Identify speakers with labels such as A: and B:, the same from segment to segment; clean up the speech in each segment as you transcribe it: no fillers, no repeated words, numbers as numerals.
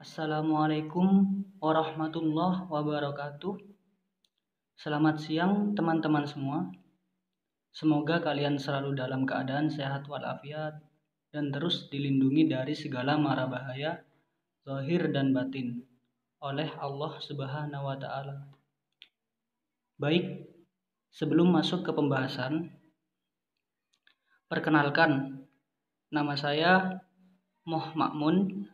A: Assalamualaikum warahmatullahi wabarakatuh. Selamat siang teman-teman semua. Semoga kalian selalu dalam keadaan sehat walafiat dan terus dilindungi dari segala mara bahaya, zahir dan batin, oleh Allah Subhanahu wa Ta'ala. Baik, sebelum masuk ke pembahasan, perkenalkan, nama saya Moh Makmun.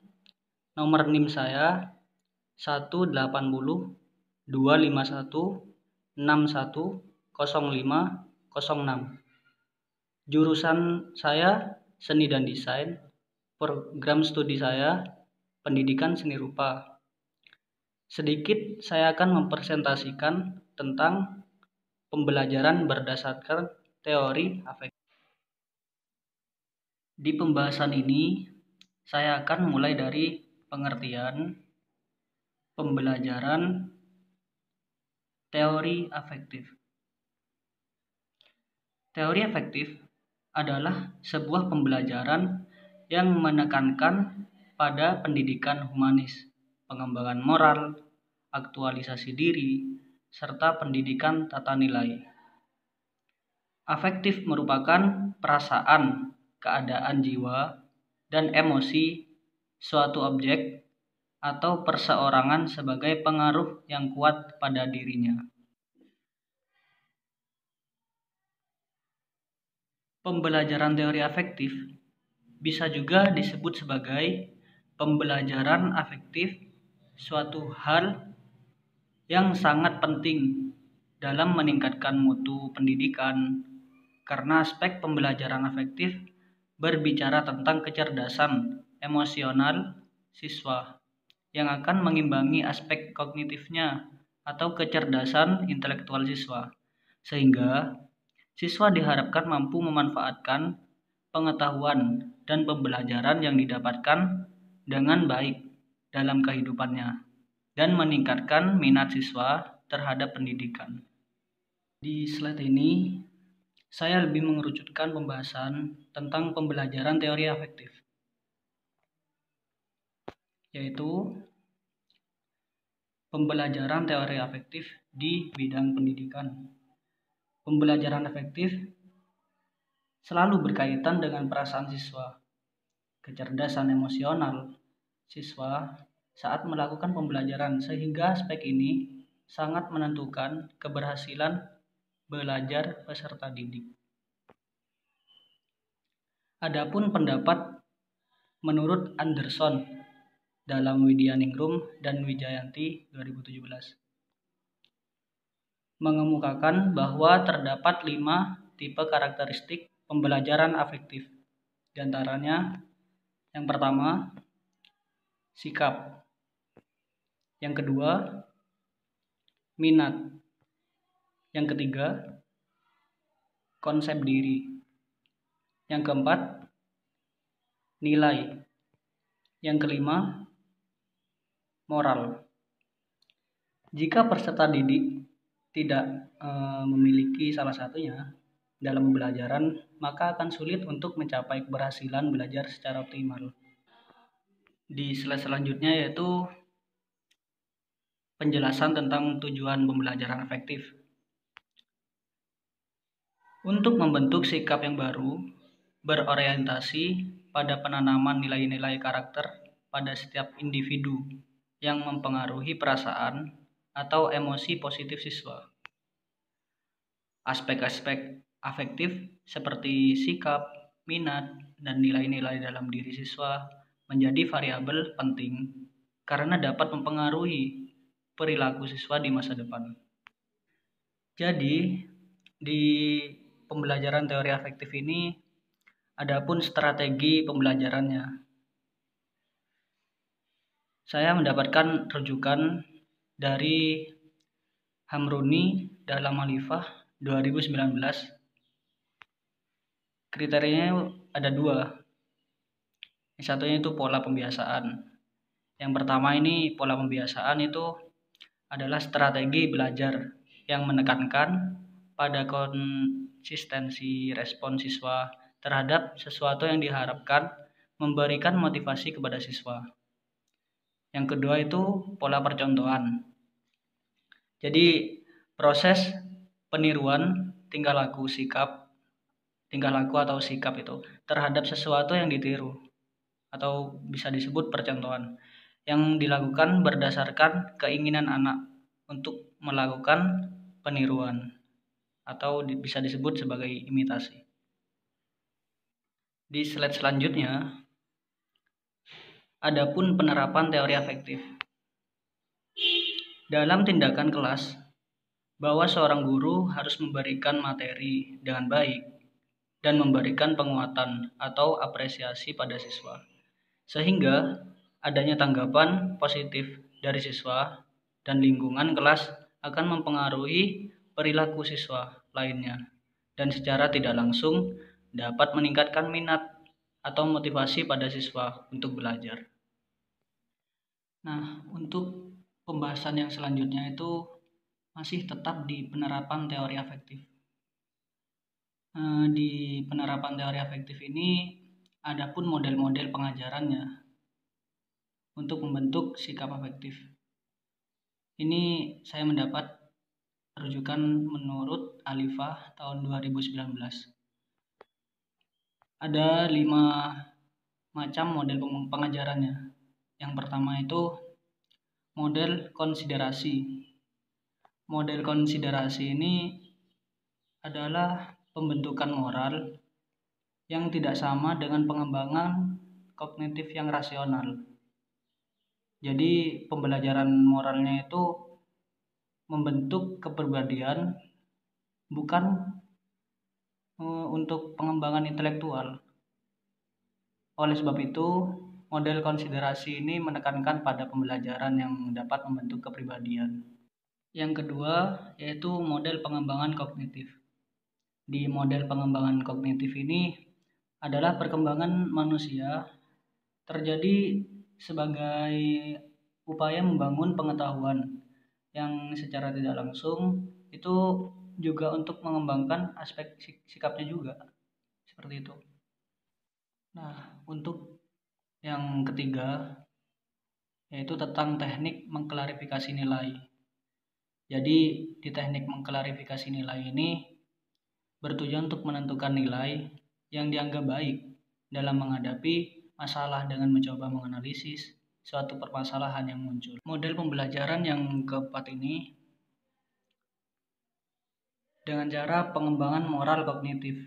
A: Nomor NIM saya 1802516105006. Jurusan saya Seni dan Desain. Program studi saya Pendidikan Seni Rupa. Sedikit saya akan mempresentasikan tentang pembelajaran berdasarkan teori afektif. Di pembahasan ini saya akan mulai dari pengertian pembelajaran teori afektif. Teori afektif adalah sebuah pembelajaran yang menekankan pada pendidikan humanis, pengembangan moral, aktualisasi diri, serta pendidikan tata nilai. Afektif merupakan perasaan, keadaan jiwa, dan emosi suatu objek atau perseorangan sebagai pengaruh yang kuat pada dirinya. Pembelajaran teori afektif bisa juga disebut sebagai pembelajaran afektif suatu hal yang sangat penting dalam meningkatkan mutu pendidikan, karena aspek pembelajaran afektif berbicara tentang kecerdasan emosional siswa yang akan mengimbangi aspek kognitifnya atau kecerdasan intelektual siswa, sehingga siswa diharapkan mampu memanfaatkan pengetahuan dan pembelajaran yang didapatkan dengan baik dalam kehidupannya dan meningkatkan minat siswa terhadap pendidikan. Di slide ini saya lebih mengerucutkan pembahasan tentang pembelajaran teori afektif, yaitu pembelajaran teori afektif di bidang pendidikan. Pembelajaran afektif selalu berkaitan dengan perasaan siswa, kecerdasan emosional siswa saat melakukan pembelajaran, sehingga aspek ini sangat menentukan keberhasilan belajar peserta didik. Adapun pendapat menurut Anderson dalam Widyaningrum dan Wijayanti 2017 mengemukakan bahwa terdapat 5 tipe karakteristik pembelajaran afektif. Di antaranya, yang pertama, sikap. Yang kedua, minat. Yang ketiga, konsep diri. Yang keempat, nilai. Yang kelima, moral. Jika peserta didik tidak memiliki salah satunya dalam pembelajaran, maka akan sulit untuk mencapai keberhasilan belajar secara optimal. Di slide selanjutnya yaitu penjelasan tentang tujuan pembelajaran afektif. Untuk membentuk sikap yang baru, berorientasi pada penanaman nilai-nilai karakter pada setiap individu yang mempengaruhi perasaan atau emosi positif siswa. Aspek-aspek afektif seperti sikap, minat, dan nilai-nilai dalam diri siswa menjadi variabel penting karena dapat mempengaruhi perilaku siswa di masa depan. Jadi, di pembelajaran teori afektif ini adapun strategi pembelajarannya. Saya mendapatkan rujukan dari Hamruni dalam Alifah 2019. Kriterianya ada 2. Yang satunya itu pola pembiasaan. Yang pertama ini pola pembiasaan itu adalah strategi belajar yang menekankan pada konsistensi respon siswa terhadap sesuatu yang diharapkan memberikan motivasi kepada siswa. Yang kedua itu pola percontohan. Jadi proses peniruan tingkah laku atau sikap itu terhadap sesuatu yang ditiru atau bisa disebut percontohan yang dilakukan berdasarkan keinginan anak untuk melakukan peniruan atau bisa disebut sebagai imitasi. Di slide selanjutnya, adapun penerapan teori afektif. Dalam tindakan kelas, bahwa seorang guru harus memberikan materi dengan baik dan memberikan penguatan atau apresiasi pada siswa, sehingga adanya tanggapan positif dari siswa dan lingkungan kelas akan mempengaruhi perilaku siswa lainnya dan secara tidak langsung dapat meningkatkan minat atau motivasi pada siswa untuk belajar. Nah, untuk pembahasan yang selanjutnya itu masih tetap di penerapan teori afektif. Di penerapan teori afektif ini adapun model-model pengajarannya untuk membentuk sikap afektif. Ini saya mendapat rujukan menurut Alifah tahun 2019. Ada 5 macam model pengajarannya. Yang pertama itu model konsiderasi. Model konsiderasi ini adalah pembentukan moral yang tidak sama dengan pengembangan kognitif yang rasional. Jadi pembelajaran moralnya itu membentuk kepribadian bukan untuk pengembangan intelektual. Oleh sebab itu, model konsiderasi ini menekankan pada pembelajaran yang dapat membentuk kepribadian. Yang kedua, yaitu model pengembangan kognitif. Di model pengembangan kognitif ini adalah perkembangan manusia terjadi sebagai upaya membangun pengetahuan yang secara tidak langsung itu juga untuk mengembangkan aspek sikapnya juga, seperti itu. Nah, untuk yang ketiga yaitu tentang teknik mengklarifikasi nilai. Jadi di teknik mengklarifikasi nilai ini bertujuan untuk menentukan nilai yang dianggap baik dalam menghadapi masalah dengan mencoba menganalisis suatu permasalahan yang muncul. Model pembelajaran yang keempat ini dengan cara pengembangan moral kognitif.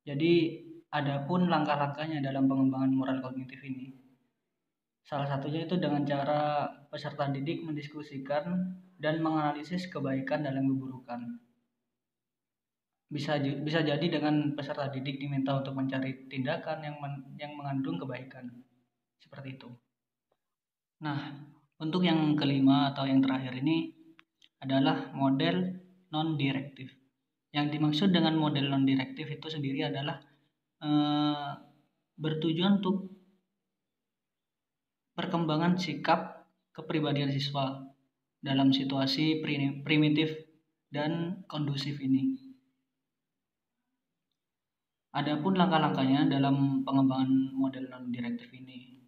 A: Jadi adapun langkah-langkahnya dalam pengembangan moral kognitif ini. Salah satunya itu dengan cara peserta didik mendiskusikan dan menganalisis kebaikan dan keburukan. Bisa jadi dengan peserta didik diminta untuk mencari tindakan yang mengandung kebaikan. Seperti itu. Nah, untuk yang kelima atau yang terakhir ini adalah model non-direktif. Yang dimaksud dengan model non-direktif itu sendiri adalah bertujuan untuk perkembangan sikap kepribadian siswa dalam situasi primitif dan kondusif ini. Adapun langkah-langkahnya dalam pengembangan model non-direktif ini,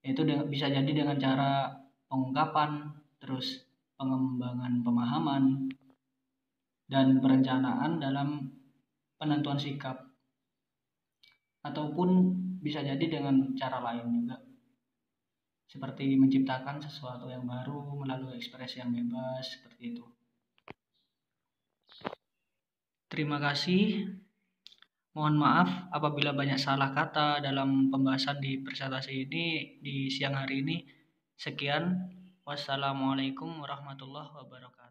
A: yaitu bisa jadi dengan cara pengungkapan, terus pengembangan pemahaman, dan perencanaan dalam penentuan sikap, ataupun bisa jadi dengan cara lain juga, seperti menciptakan sesuatu yang baru melalui ekspresi yang bebas, seperti itu. Terima kasih. Mohon maaf apabila banyak salah kata dalam pembahasan di presentasi ini di siang hari ini. Sekian. Wassalamualaikum warahmatullahi wabarakatuh.